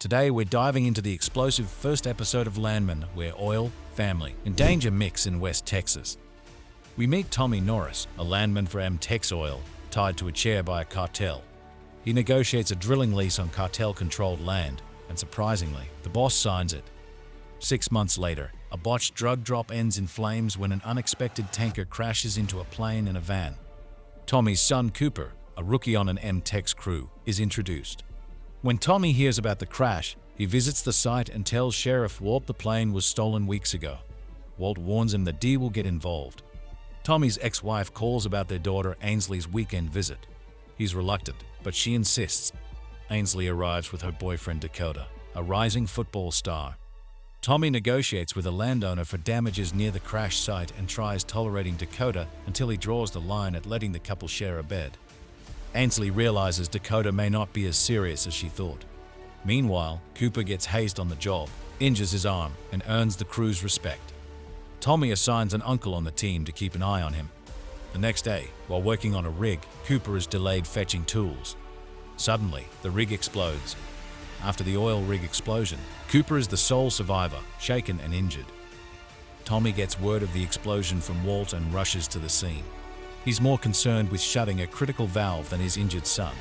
Today we're diving into the explosive first episode of Landman, where oil, family, and danger mix in West Texas. We meet Tommy Norris, a landman for Tex Oil, tied to a chair by a cartel. He negotiates a drilling lease on cartel-controlled land, and surprisingly, the boss signs it. 6 months later, a botched drug drop ends in flames when an unexpected tanker crashes into a plane and a van. Tommy's son Cooper, a rookie on an Tex crew, is introduced. When Tommy hears about the crash, he visits the site and tells Sheriff Walt the plane was stolen weeks ago. Walt warns him that Dee will get involved. Tommy's ex-wife calls about their daughter Ainsley's weekend visit. He's reluctant, but she insists. Ainsley arrives with her boyfriend Dakota, a rising football star. Tommy negotiates with a landowner for damages near the crash site and tries tolerating Dakota until he draws the line at letting the couple share a bed. Ainsley realizes Dakota may not be as serious as she thought. Meanwhile, Cooper gets hazed on the job, injures his arm, and earns the crew's respect. Tommy assigns an uncle on the team to keep an eye on him. The next day, while working on a rig, Cooper is delayed fetching tools. Suddenly, the rig explodes. After the oil rig explosion, Cooper is the sole survivor, shaken and injured. Tommy gets word of the explosion from Walt and rushes to the scene. He's more concerned with shutting a critical valve than his injured son.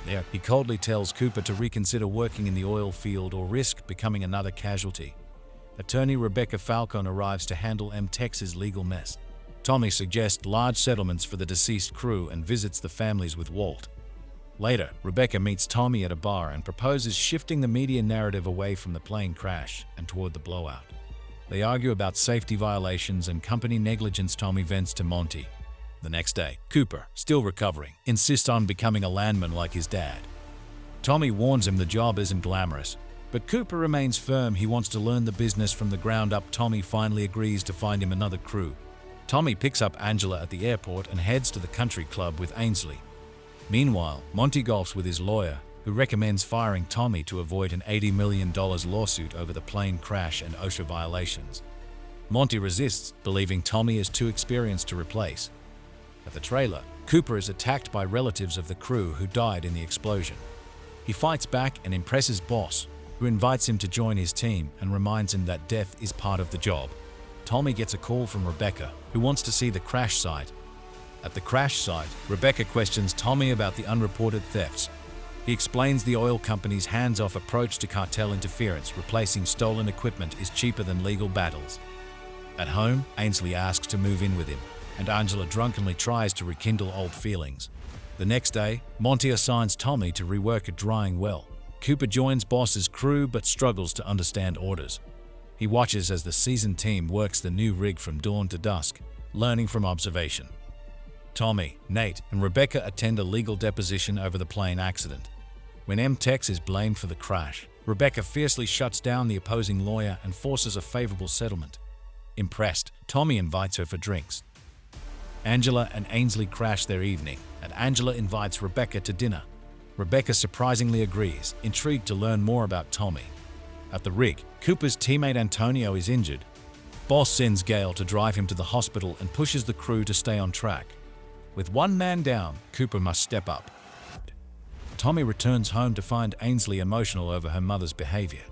There, he coldly tells Cooper to reconsider working in the oil field or risk becoming another casualty. Attorney Rebecca Falcone arrives to handle Tex's legal mess. Tommy suggests large settlements for the deceased crew and visits the families with Walt. Later, Rebecca meets Tommy at a bar and proposes shifting the media narrative away from the plane crash and toward the blowout. They argue about safety violations and company negligence. Tommy vents to Monty. The next day, Cooper, still recovering, insists on becoming a landman like his dad. Tommy warns him the job isn't glamorous, but Cooper remains firm he wants to learn the business from the ground up. Tommy finally agrees to find him another crew. Tommy picks up Angela at the airport and heads to the country club with Ainsley. Meanwhile, Monty golfs with his lawyer, who recommends firing Tommy to avoid an $80 million lawsuit over the plane crash and OSHA violations. Monty resists, believing Tommy is too experienced to replace. At the trailer, Cooper is attacked by relatives of the crew who died in the explosion. He fights back and impresses Boss, who invites him to join his team and reminds him that death is part of the job. Tommy gets a call from Rebecca, who wants to see the crash site. At the crash site, Rebecca questions Tommy about the unreported thefts. He explains the oil company's hands-off approach to cartel interference. Replacing stolen equipment is cheaper than legal battles. At home, Ainsley asks to move in with him, and Angela drunkenly tries to rekindle old feelings. The next day, Monty assigns Tommy to rework a drying well. Cooper joins Boss's crew but struggles to understand orders. He watches as the seasoned team works the new rig from dawn to dusk, learning from observation. Tommy, Nate, and Rebecca attend a legal deposition over the plane accident. When Tex is blamed for the crash, Rebecca fiercely shuts down the opposing lawyer and forces a favorable settlement. Impressed, Tommy invites her for drinks. Angela and Ainsley crash their evening, and Angela invites Rebecca to dinner. Rebecca surprisingly agrees, intrigued to learn more about Tommy. At the rig, Cooper's teammate Antonio is injured. Boss sends Gail to drive him to the hospital and pushes the crew to stay on track. With one man down, Cooper must step up. Tommy returns home to find Ainsley emotional over her mother's behavior.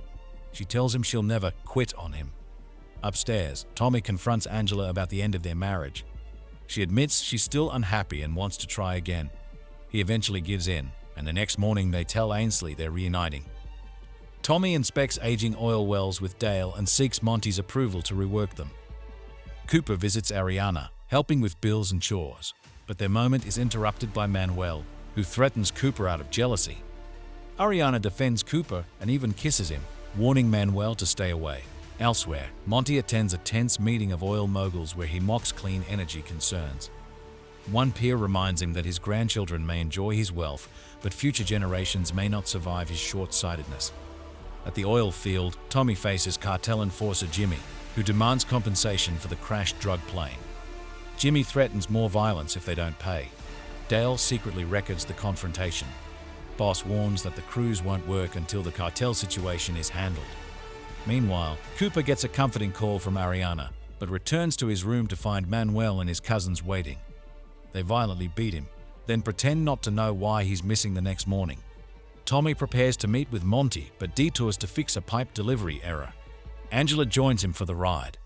She tells him she'll never quit on him. Upstairs, Tommy confronts Angela about the end of their marriage. She admits she's still unhappy and wants to try again. He eventually gives in, and the next morning they tell Ainsley they're reuniting. Tommy inspects aging oil wells with Dale and seeks Monty's approval to rework them. Cooper visits Ariana, helping with bills and chores, but their moment is interrupted by Manuel, who threatens Cooper out of jealousy. Ariana defends Cooper and even kisses him, warning Manuel to stay away. Elsewhere, Monty attends a tense meeting of oil moguls where he mocks clean energy concerns. One peer reminds him that his grandchildren may enjoy his wealth, but future generations may not survive his short-sightedness. At the oil field, Tommy faces cartel enforcer Jimmy, who demands compensation for the crashed drug plane. Jimmy threatens more violence if they don't pay. Dale secretly records the confrontation. Boss warns that the crews won't work until the cartel situation is handled. Meanwhile, Cooper gets a comforting call from Ariana, but returns to his room to find Manuel and his cousins waiting. They violently beat him, then pretend not to know why he's missing the next morning. Tommy prepares to meet with Monty, but detours to fix a pipe delivery error. Angela joins him for the ride.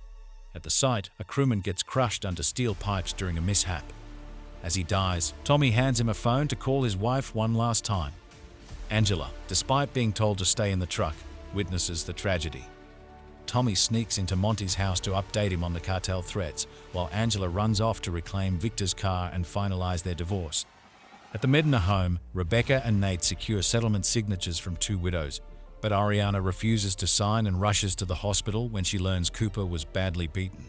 At the site, a crewman gets crushed under steel pipes during a mishap. As he dies, Tommy hands him a phone to call his wife one last time. Angela, despite being told to stay in the truck, witnesses the tragedy. Tommy sneaks into Monty's house to update him on the cartel threats, while Angela runs off to reclaim Victor's car and finalize their divorce. At the Medina home, Rebecca and Nate secure settlement signatures from two widows, but Ariana refuses to sign and rushes to the hospital when she learns Cooper was badly beaten.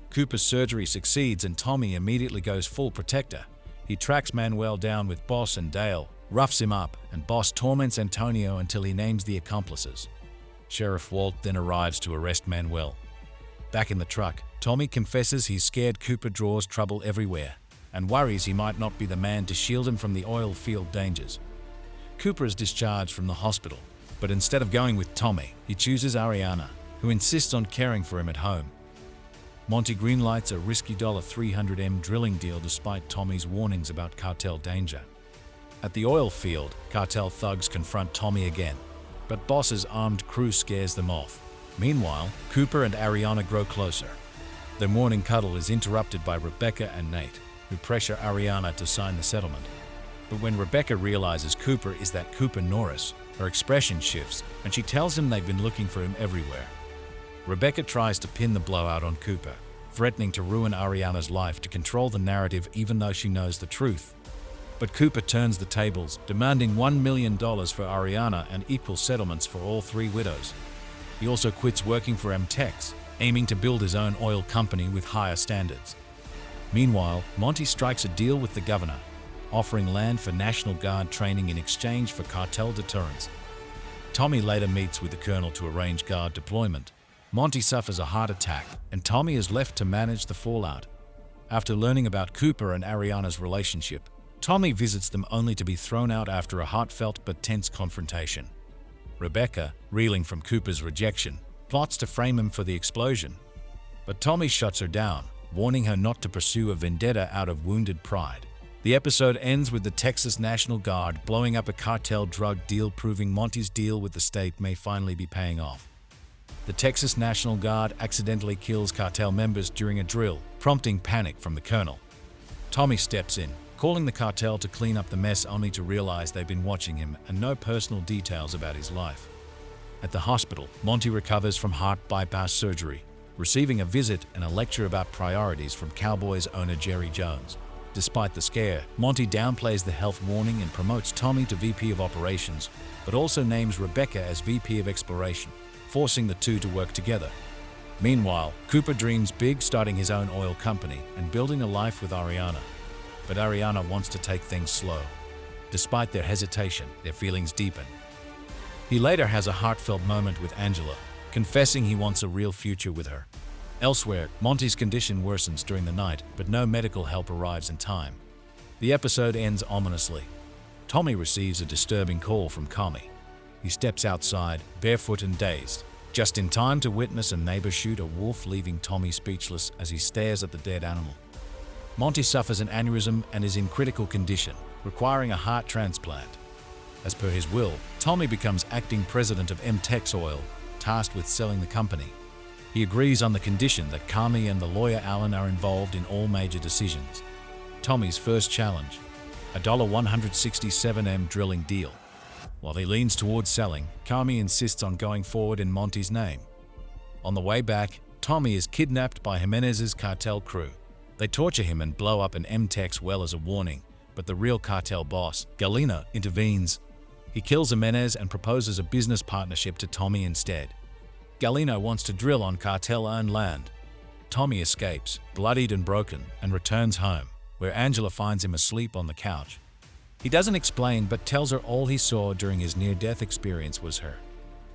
Cooper's surgery succeeds and Tommy immediately goes full protector. He tracks Manuel down with Boss and Dale, roughs him up, and Boss torments Antonio until he names the accomplices. Sheriff Walt then arrives to arrest Manuel. Back in the truck, Tommy confesses he's scared Cooper draws trouble everywhere and worries he might not be the man to shield him from the oil field dangers. Cooper is discharged from the hospital, but instead of going with Tommy, he chooses Ariana, who insists on caring for him at home. Monty greenlights a risky $300M drilling deal despite Tommy's warnings about cartel danger. At the oil field, cartel thugs confront Tommy again, but Boss's armed crew scares them off. Meanwhile, Cooper and Ariana grow closer. Their morning cuddle is interrupted by Rebecca and Nate, who pressure Ariana to sign the settlement. But when Rebecca realizes Cooper is that Cooper Norris, her expression shifts and she tells him they've been looking for him everywhere. Rebecca tries to pin the blowout on Cooper, threatening to ruin Ariana's life to control the narrative even though she knows the truth. But Cooper turns the tables, demanding $1 million for Ariana and equal settlements for all three widows. He also quits working for MTEX, aiming to build his own oil company with higher standards. Meanwhile, Monty strikes a deal with the governor, offering land for National Guard training in exchange for cartel deterrence. Tommy later meets with the colonel to arrange guard deployment. Monty suffers a heart attack, and Tommy is left to manage the fallout. After learning about Cooper and Ariana's relationship, Tommy visits them only to be thrown out after a heartfelt but tense confrontation. Rebecca, reeling from Cooper's rejection, plots to frame him for the explosion. But Tommy shuts her down, warning her not to pursue a vendetta out of wounded pride. The episode ends with the Texas National Guard blowing up a cartel drug deal, proving Monty's deal with the state may finally be paying off. The Texas National Guard accidentally kills cartel members during a drill, prompting panic from the colonel. Tommy steps in, calling the cartel to clean up the mess only to realize they've been watching him and know personal details about his life. At the hospital, Monty recovers from heart bypass surgery, receiving a visit and a lecture about priorities from Cowboys owner Jerry Jones. Despite the scare, Monty downplays the health warning and promotes Tommy to VP of Operations, but also names Rebecca as VP of Exploration, forcing the two to work together. Meanwhile, Cooper dreams big, starting his own oil company and building a life with Ariana. But Ariana wants to take things slow. Despite their hesitation, their feelings deepen. He later has a heartfelt moment with Angela, confessing he wants a real future with her. Elsewhere, Monty's condition worsens during the night, but no medical help arrives in time. The episode ends ominously. Tommy receives a disturbing call from Kami. He steps outside, barefoot and dazed, just in time to witness a neighbor shoot a wolf, leaving Tommy speechless as he stares at the dead animal. Monty suffers an aneurysm and is in critical condition, requiring a heart transplant. As per his will, Tommy becomes acting president of MTEX Oil, tasked with selling the company. He agrees on the condition that Kami and the lawyer Alan are involved in all major decisions. Tommy's first challenge, a $167M drilling deal. While he leans towards selling, Kami insists on going forward in Monty's name. On the way back, Tommy is kidnapped by Jimenez's cartel crew. They torture him and blow up an MTEX well as a warning, but the real cartel boss, Galena, intervenes. He kills Jimenez and proposes a business partnership to Tommy instead. Galena wants to drill on cartel-owned land. Tommy escapes, bloodied and broken, and returns home, where Angela finds him asleep on the couch. He doesn't explain, but tells her all he saw during his near-death experience was her.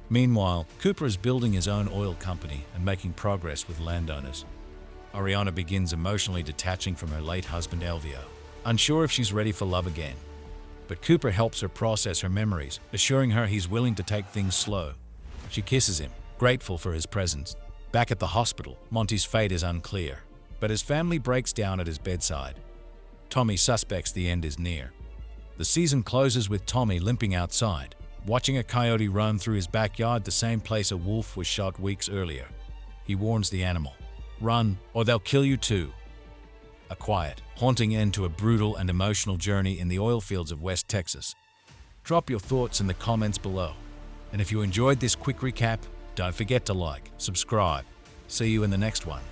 Meanwhile, Cooper is building his own oil company and making progress with landowners. Ariana begins emotionally detaching from her late husband Elvio, unsure if she's ready for love again. But Cooper helps her process her memories, assuring her he's willing to take things slow. She kisses him, grateful for his presence. Back at the hospital, Monty's fate is unclear, but his family breaks down at his bedside. Tommy suspects the end is near. The season closes with Tommy limping outside, watching a coyote run through his backyard, the same place a wolf was shot weeks earlier. He warns the animal, "Run, or they'll kill you too." A quiet, haunting end to a brutal and emotional journey in the oil fields of West Texas. Drop your thoughts in the comments below. And if you enjoyed this quick recap, don't forget to like, subscribe. See you in the next one.